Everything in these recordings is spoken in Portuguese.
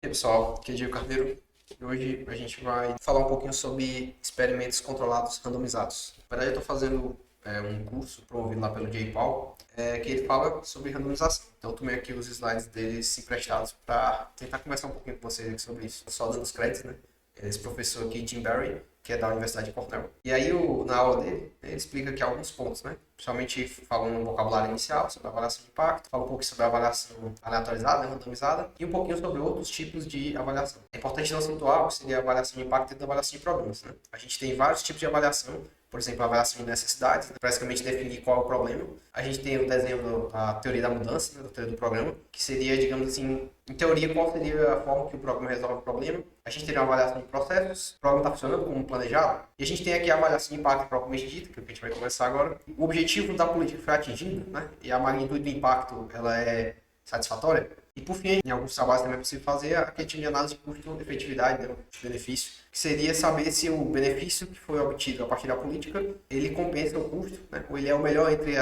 E aí, pessoal, aqui é Diego Carneiro e hoje a gente vai falar um pouquinho sobre experimentos controlados randomizados. Na verdade, eu estou fazendo um curso promovido lá pelo J. Paul, que ele fala sobre randomização. Então, eu tomei aqui os slides deles emprestados para tentar conversar um pouquinho com vocês aqui sobre isso. Só dando os créditos, né? Esse professor aqui, Jim Barry, que é da Universidade de Cornell. E aí, na aula dele, ele explica aqui alguns pontos, né? Principalmente falando no vocabulário inicial, sobre a avaliação de impacto, fala um pouco sobre a avaliação aleatorizada, né, randomizada, e um pouquinho sobre outros tipos de avaliação. É importante não acentuar o que seria a avaliação de impacto dentro da avaliação de programas, né? A gente tem vários tipos de avaliação, por exemplo, a avaliação de necessidades, né, basicamente definir qual é o problema. A gente tem o desenho da teoria da mudança, né, da teoria do programa, que seria, digamos assim, em teoria, qual seria a forma que o programa resolve o problema. A gente teria uma avaliação de processos, o programa está funcionando como planejado. E a gente tem aqui a avaliação de impacto propriamente dita, que é o que a gente vai começar agora. O objetivo da política foi atingido, né? E a magnitude do impacto ela é satisfatória. E por fim, em alguns trabalhos também é possível fazer aquele tipo de análise de custo-efetividade, né, de benefício, que seria saber se o benefício que foi obtido a partir da política, ele compensa o custo, né, ou ele é o melhor entre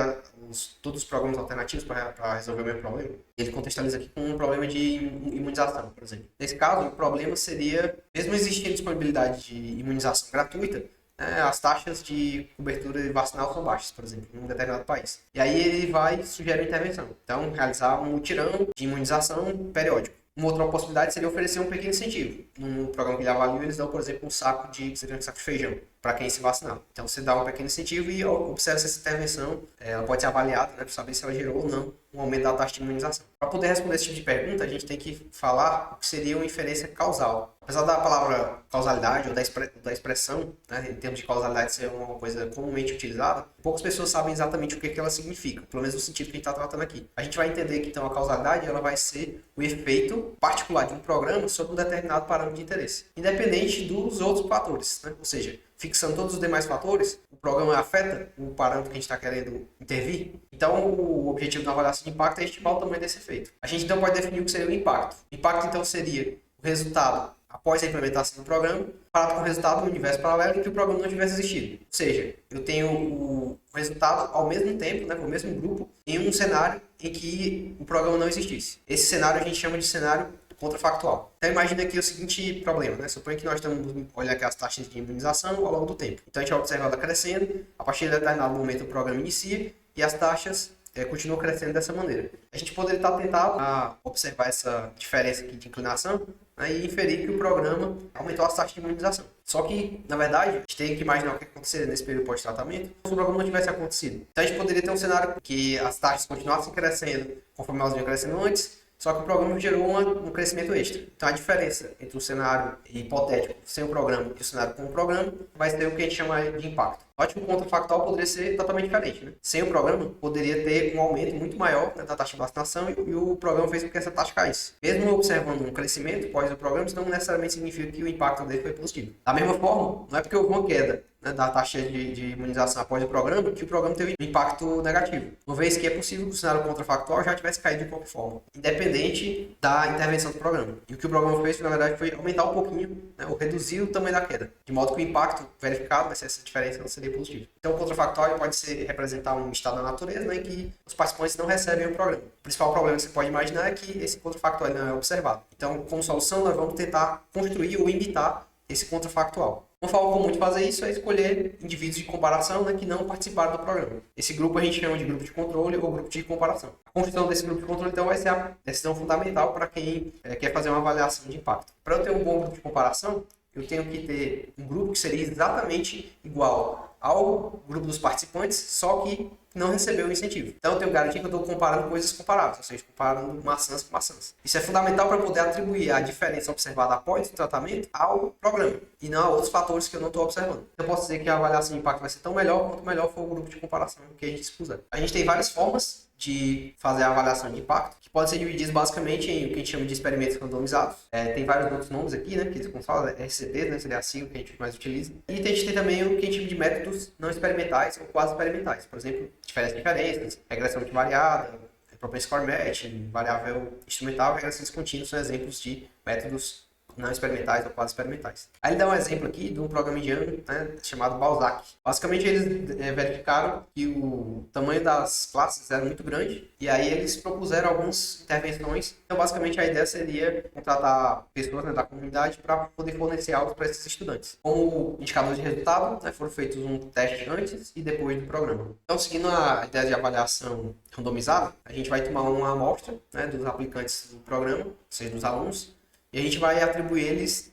todos os programas alternativos para resolver o mesmo problema. Ele contextualiza aqui com um problema de imunização, por exemplo. Nesse caso, o problema seria, mesmo existindo disponibilidade de imunização gratuita, as taxas de cobertura vacinal são baixas, por exemplo, em um determinado país. E aí ele vai sugerir uma intervenção. Então, realizar um mutirão de imunização periódico. Uma outra possibilidade seria oferecer um pequeno incentivo. No programa que ele avaliou, eles dão, por exemplo, um saco de feijão para quem se vacinar. Então, você dá um pequeno incentivo e observa se essa intervenção ela pode ser avaliada, né, para saber se ela gerou ou não um aumento da taxa de imunização. Para poder responder esse tipo de pergunta, a gente tem que falar o que seria uma inferência causal. Apesar da palavra causalidade ou da expressão, né, em termos de causalidade ser uma coisa comumente utilizada, poucas pessoas sabem exatamente o que ela significa, pelo menos no sentido que a gente está tratando aqui. A gente vai entender que então a causalidade ela vai ser o efeito particular de um programa sobre um determinado parâmetro de interesse, independente dos outros fatores, né? Ou seja, fixando todos os demais fatores, o programa afeta o parâmetro que a gente está querendo intervir. Então, o objetivo da avaliação de impacto é estimar o tamanho desse efeito. A gente então pode definir o que seria o impacto. O impacto, então, seria o resultado após a implementação do programa, comparado com o resultado do universo paralelo em que o programa não tivesse existido. Ou seja, eu tenho o resultado ao mesmo tempo, né, com o mesmo grupo, em um cenário em que o programa não existisse. Esse cenário a gente chama de cenário contrafactual. Então imagina aqui o seguinte problema, né? Suponha que nós estamos olhando aqui as taxas de imunização ao longo do tempo. Então a gente vai observar ela crescendo, a partir de determinado momento o programa inicia e as taxas continuam crescendo dessa maneira. A gente poderia estar tentado a observar essa diferença aqui de inclinação, né, e inferir que o programa aumentou as taxas de imunização. Só que, na verdade, a gente tem que imaginar o que aconteceria nesse período pós-tratamento se o programa não tivesse acontecido. Então a gente poderia ter um cenário que as taxas continuassem crescendo conforme elas vinham crescendo antes, só que o programa gerou um crescimento extra. Então a diferença entre o cenário hipotético sem o programa e o cenário com o programa vai ser o que a gente chama de impacto. Note que o contrafactual poderia ser totalmente diferente, né? Sem o programa, poderia ter um aumento muito maior, né, da taxa de vacinação e o programa fez com que essa taxa caísse. Mesmo observando um crescimento após o programa, isso não necessariamente significa que o impacto dele foi positivo. Da mesma forma, não é porque houve uma queda, né, da taxa de imunização após o programa que o programa teve um impacto negativo. Uma vez que é possível que o cenário contrafactual já tivesse caído de qualquer forma, independente da intervenção do programa. E o que o programa fez, na verdade, foi aumentar um pouquinho, né, ou reduzir o tamanho da queda, de modo que o impacto verificado, vai ser essa diferença, não seria positivo. Então, o contrafactual pode representar um estado da natureza, né, em que os participantes não recebem o programa. O principal problema que você pode imaginar é que esse contrafactual não é observado. Então, como solução, nós vamos tentar construir ou imitar esse contrafactual. Uma forma comum de fazer isso é escolher indivíduos de comparação, né, que não participaram do programa. Esse grupo a gente chama de grupo de controle ou grupo de comparação. A construção desse grupo de controle, então, vai ser a decisão fundamental para quem quer fazer uma avaliação de impacto. Para eu ter um bom grupo de comparação, eu tenho que ter um grupo que seria exatamente igual ao grupo dos participantes, só que não recebeu o incentivo. Então eu tenho garantia que eu estou comparando coisas comparáveis, ou seja, comparando maçãs com maçãs. Isso é fundamental para poder atribuir a diferença observada após o tratamento ao programa e não a outros fatores que eu não estou observando. Eu posso dizer que a avaliação de impacto vai ser tão melhor quanto melhor for o grupo de comparação que a gente expuser. A gente tem várias formas de fazer a avaliação de impacto, que pode ser divididos basicamente em o que a gente chama de experimentos randomizados. Tem vários outros nomes aqui, né, que eles falam, RCT, né, seria a sigla que a gente mais utiliza. E a gente tem também o que a gente chama de métodos não experimentais ou quase experimentais. Por exemplo, diferenças, regressão multivariada, propensity score match, variável instrumental e regressões contínuas são exemplos de métodos não experimentais ou quase experimentais. Aí ele dá um exemplo aqui de um programa indiano, né, chamado Balzac. Basicamente eles verificaram que o tamanho das classes era muito grande e aí eles propuseram algumas intervenções. Então basicamente a ideia seria contratar pessoas, né, da comunidade para poder fornecer aulas para esses estudantes. Como indicador de resultado, né, foram feitos um teste antes e depois do programa. Então seguindo a ideia de avaliação randomizada, a gente vai tomar uma amostra, né, dos aplicantes do programa, ou seja, dos alunos, e a gente vai atribuir eles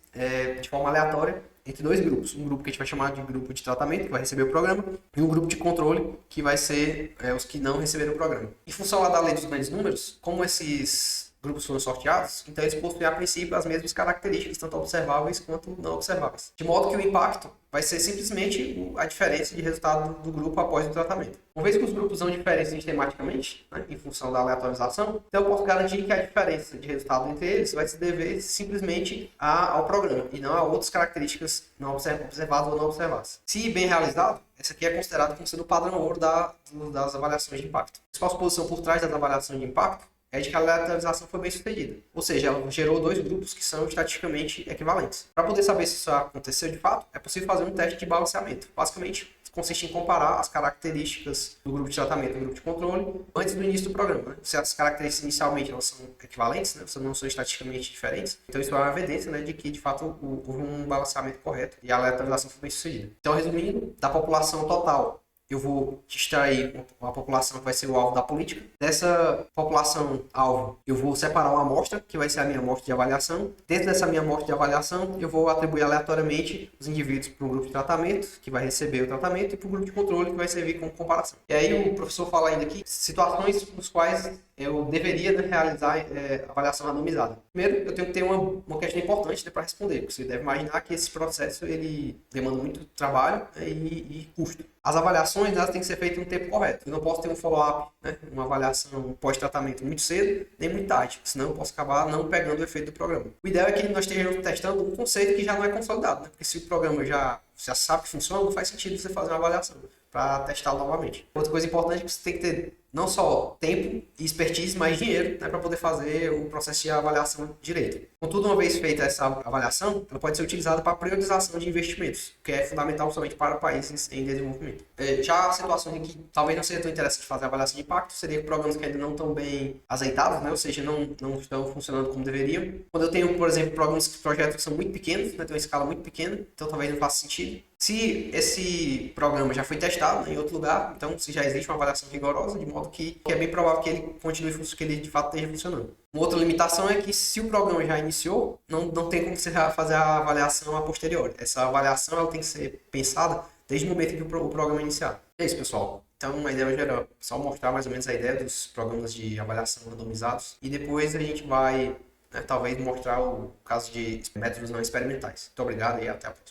de forma aleatória entre dois grupos. Um grupo que a gente vai chamar de grupo de tratamento, que vai receber o programa, e um grupo de controle, que vai ser os que não receberam o programa. Em função lá da lei dos grandes números, como esses grupos foram sorteados, então eles possuem a princípio as mesmas características, tanto observáveis quanto não observáveis. De modo que o impacto vai ser simplesmente a diferença de resultado do grupo após o tratamento. Uma vez que os grupos são diferentes tematicamente, né, em função da aleatorização, então eu posso garantir que a diferença de resultado entre eles vai se dever simplesmente ao programa e não a outras características não observadas ou não observadas. Se bem realizado, essa aqui é considerada como sendo o padrão ouro das avaliações de impacto. A principal suposição por trás das avaliações de impacto é de que a aleatorização foi bem sucedida. Ou seja, ela gerou dois grupos que são estatisticamente equivalentes. Para poder saber se isso aconteceu de fato, é possível fazer um teste de balanceamento. Basicamente, consiste em comparar as características do grupo de tratamento e do grupo de controle antes do início do programa. Né? Se as características inicialmente elas são equivalentes, né? Não são estatisticamente diferentes, então isso é uma evidência, né, de que de fato houve um balanceamento correto e a aleatorização foi bem sucedida. Então, resumindo, da população total, eu vou extrair uma população que vai ser o alvo da política. Dessa população-alvo, eu vou separar uma amostra, que vai ser a minha amostra de avaliação. Dentro dessa minha amostra de avaliação, eu vou atribuir aleatoriamente os indivíduos para um grupo de tratamento, que vai receber o tratamento, e para o grupo de controle, que vai servir como comparação. E aí o professor fala ainda aqui situações nos quais eu deveria realizar avaliação randomizada. Primeiro, eu tenho que ter uma questão importante para responder, porque você deve imaginar que esse processo ele demanda muito trabalho, né, e custo. As avaliações elas têm que ser feitas no tempo correto. Eu não posso ter um follow-up, né, uma avaliação pós-tratamento muito cedo, nem muito tarde, senão eu posso acabar não pegando o efeito do programa. O ideal é que nós estejamos testando um conceito que já não é consolidado, né, porque se o programa já sabe que funciona, não faz sentido você fazer uma avaliação para testá-lo novamente. Outra coisa importante é que você tem que ter não só tempo e expertise, mas dinheiro, né, para poder fazer o processo de avaliação direito. Contudo, uma vez feita essa avaliação, ela pode ser utilizada para priorização de investimentos, que é fundamental somente para países em desenvolvimento. Já a situação em que talvez não seja tão interessante fazer avaliação de impacto, seria programas que ainda não estão bem azeitados, né, ou seja, não estão funcionando como deveriam. Quando eu tenho, por exemplo, projetos que são muito pequenos, né, tem uma escala muito pequena, então talvez não faça sentido. Se esse programa já foi testado, né, em outro lugar, então se já existe uma avaliação rigorosa, de modo que é bem provável que ele continue, que ele de fato esteja funcionando. Uma outra limitação é que se o programa já iniciou, não tem como você fazer a avaliação a posteriori. Essa avaliação ela tem que ser pensada desde o momento em que o programa iniciar. É isso, pessoal. Então, a ideia hoje era só mostrar mais ou menos a ideia dos programas de avaliação randomizados e depois a gente vai, né, talvez mostrar o caso de métodos não experimentais. Muito obrigado e até a próxima.